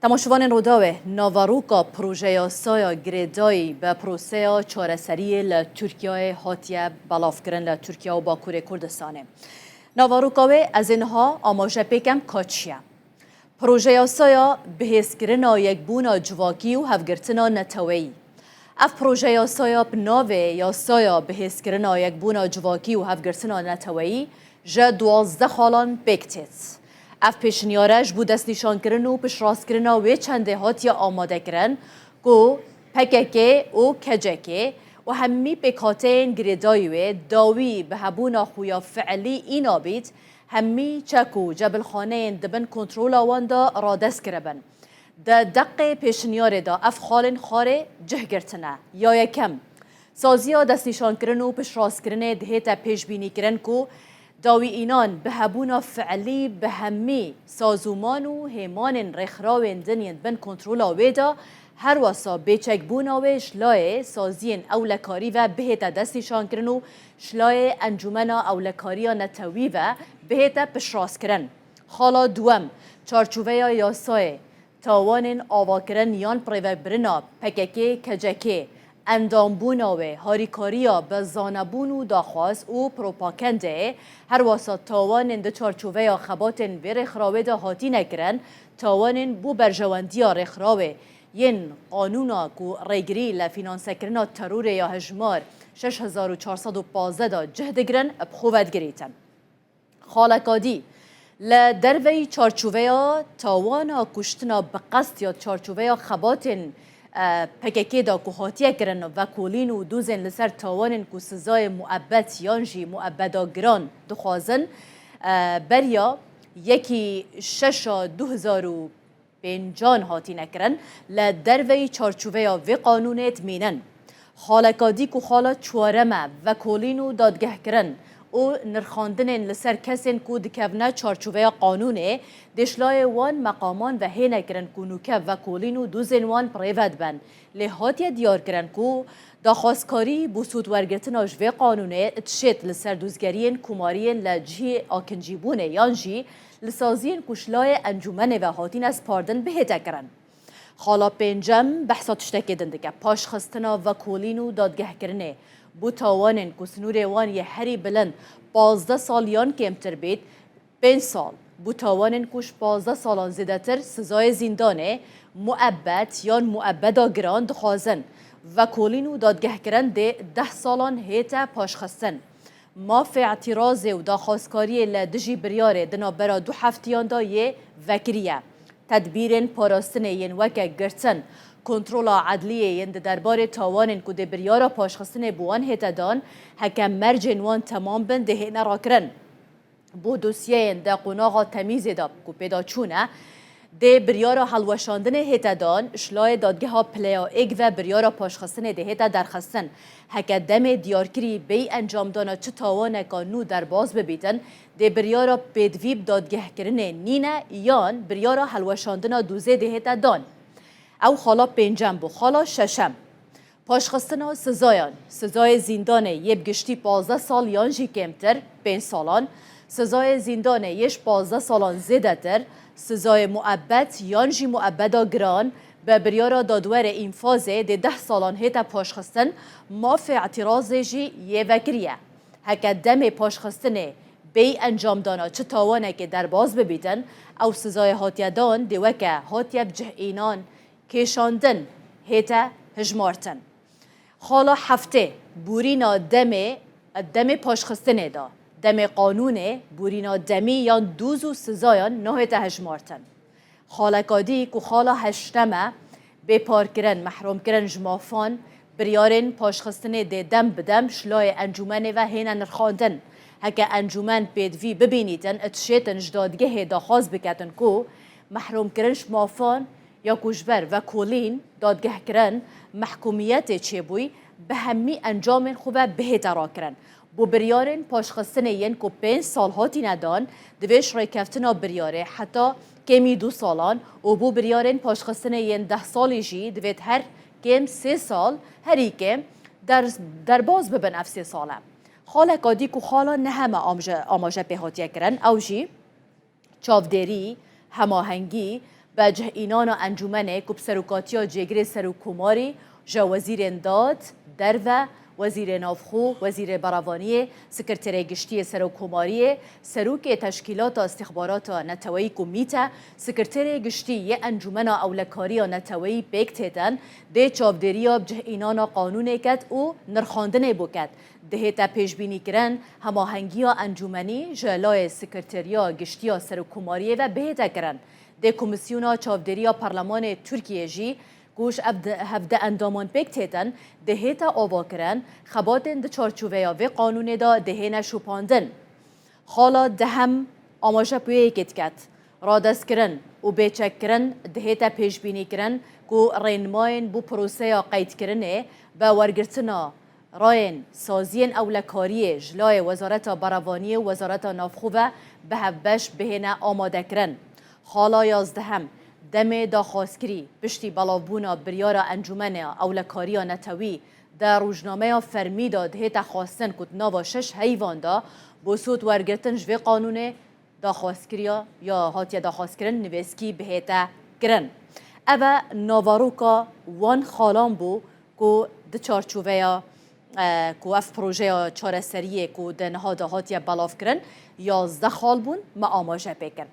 تماشاوان روداو ناوروکا projeyasaya گریدایی به پروسه çareseriyê ل ترکیه هاتیه بلاف کرن ل ترکیه و باکور کردستانه. ناوروکا و از اینها آماژه پیکم کاچیه. projeyasaya بهیسکرنا یک بونا جواکی و هفگرتنا نتوی. اف projeyasaya بناوه یاسaya بهیسکرنا یک بونا جواکی و هفگرتنا نتوی جه 12 خالان بکتید. اف پیشنیارش بود دست نشان کردن و پیش راست کردن و چنده هاتی آماده کردن که پککه و کجکه و همی پکاتین گریدایی و داوی به هبونا خویا فعلی اینا بید همی چکو جبل خانه دبن کنترول واندا را دست کربن ده دقیق پیشنیار دا اف خالن خاره جه گرتنه یا یکم سازیا دست نشان کردن و پیش راست کردن دهیتا پیش بینی کردن که داوی اینان به هبونا فعلی به همی سازومان و همان رخراوین دنین بن کنترول ویدا هر واسا بیچک بونا و شلای سازین اولکاری و بهتا دستشان کرن و شلای انجمنا اولکاری نتوی و بهتا پشراس کرن. خالا دوم چارچوبه یاسای تاوان آوا کرن یان پریو برنا پککه کجکه اندامبونا و هاریکاریا به زانبون و داخواست و پروپاکنده هر واسط تاوان اند چارچوبه یا خباتن و رخراوه دا هاتی نکرن تاوان بو برجواندی رخراوه ین قانونا کو ریگری لفینانسه کرنا ترور یا هجمار 6415 دا جهدگرن بخوت گریتن. خالکادی لدروی چارچوبه یا تاوانا کشتنا بقصد یا چارچوبه یا خباتن پککی دا که هاتیه کرن و کولین و دوزن لسر تاوانن که سزای معبد یانجی معبدا گران دخوازن بریا یکی 6,2005 هاتی نکرن لدروی چارچوبه و قانونت مینن خالکادی که خالا چوارمه و کولین و دادگه کرن او نرخاندن لسر کسین کو دکونا چارچوبه قانونه دشلای وان مقامان و هینه کرن کو نوکه و کولین و دوزن وان پریود بن لحاتی دیار کرن کو داخواستکاری بوسود ورگرتن آجوه قانونه اتشت لسر دوزگرین کمارین لجهی آکنجیبونه یانجی لسازین کشلای انجومن و هاتین از پاردن بهته کرن. خالا پنجم بحثات شتکی دندگه پاش خستنا و کولین و دادگه کرنه بو تاوانن که سنور وان یه هری بلند 15 سال یان کمتر بید 5 سال بو تاوانن کش 15 سالان زیده تر سزای زندانه معبد یان معبدا گران دخوازن و کولین و دادگه کرن ده 10 سالان هیتا پاش خستن ماف اعتراض و داخواستکاری لدجی بریاره دنا برا 2 هفتیان دا یه وکریه تدبیرن پاراستنه ین وکه گرتن کنترل عدلیه یند درباره تاوانن که بریارا پاشخستن بوان هتدان حکم مرجن وان تمام بند هنه را کرن بو دوسیه یند قناغا تمیز دا که پیدا چونه ده بریارا حلوشاندن هتدان اشلای دادگه ها پلیا ایگ و بریارا پاشخستن ده هتا درخستن حکم دم دیارکری بی انجام دانا چه تاوانه که نو در باز ببیتن ده بریارا پیدویب دادگه کرنه نینه یان بریارا حلوشاندن دوزه ده هتا دان او خالا پنجم بو خالا ششم پاشخستنا سزایان سزای زندانه یب گشتی 15 سال یانجی کمتر 5 سالان سزای زندانه یش 15 سالان زیده تر سزای معبد یانجی معبدا گران به بریارا دادور اینفازه ده 10 سالان هیتا پاشخستن ماف اعتراضه جی یه وکریه هکه دم پاشخستنه بی انجام دانا چه تاوانه که در باز ببیدن او سزای هاتیه دان ده وکه هاتیه بجه اینان کشاندن هیتا هجمارتن خالا هفته بورینا دم پاشخستنه دا دم قانونه بورینا دمی یا دوز و سزایان نه هیتا هجمارتن خالکادی که خالا هشتمه بپار کرن محروم کرن جمافان بریارن پاشخستنه ده دم بدم شلای انجومنه و هینا نرخاندن هکه انجومن پیدوی ببینیدن اتشیتن جدادگه داخواست بکتن که محروم کرن جمافان یا کشبر و کولین دادگه کرن محکومیت چه بوی به همی انجام خوبه بهت را کرن بو بریارن پاشخستن ین که 5 سال هاتی ندان دویش رای کفتنا بریاره حتی کمی 2 سالان و بو بریارن پاشخستن ین 10 سالی جی دوید هر کم 3 سال هری کم در باز ببن اف 3 ساله خالکادی که خالا نه همه آماجه به هاتیه کرن او جی چاودری هماهنگی بجه اینان انجمنه که بسروکاتیا جگری سروکوماری جا وزیر داد درو وزیر نافخو وزیر براوانی سکرتری گشتی سروکوماری سروک تشکیلات استخبارات نتوایی کمیته سکرتری گشتی انجمن اولکاری نتوایی بکتیدن ده چاودریا بجه اینان قانون کد و نرخاندن بکد دهتا پیشبینی کرن هماهنگی انجمنی جلای سکرتریا گشتی سروکوماری و بهتا کرن ده کمیسیونا چاودریا پارلمان ترکیه جی گوش هفده اندامان بکتیدن دهیتا آوا کرن خباتن ده چارچوبه و قانون دا دهینا شوپاندن. حالا دهم آماجه پویه کت کت را دست کرن و بیچک کرن دهیتا پیشبینی کرن که رینماین بو پروسه قید کرنه با ورگرتنا راین سازین اولکاری جلای وزارت براوانی و وزارت نافخو و به هفبش بهینا آماده کرن. حالا 11 دم داخواستگری پشتی بلاوبونا بریارا انجمن اولکاری نتوی در روزنامه فرمی داد هیتا خواستن کد نوا 6 حیوان دا بسود ورگرتن جوی قانون داخواستگری یا هاتیا داخواستگرن نویسکی به هیتا کرن. اوه ناوروکا وان خالان بو که ده چارچوبه که اف پروژه چاreseriyê که ده نها دا هاتیا بلاف کرن 11 خال بون ما آماجه بکن.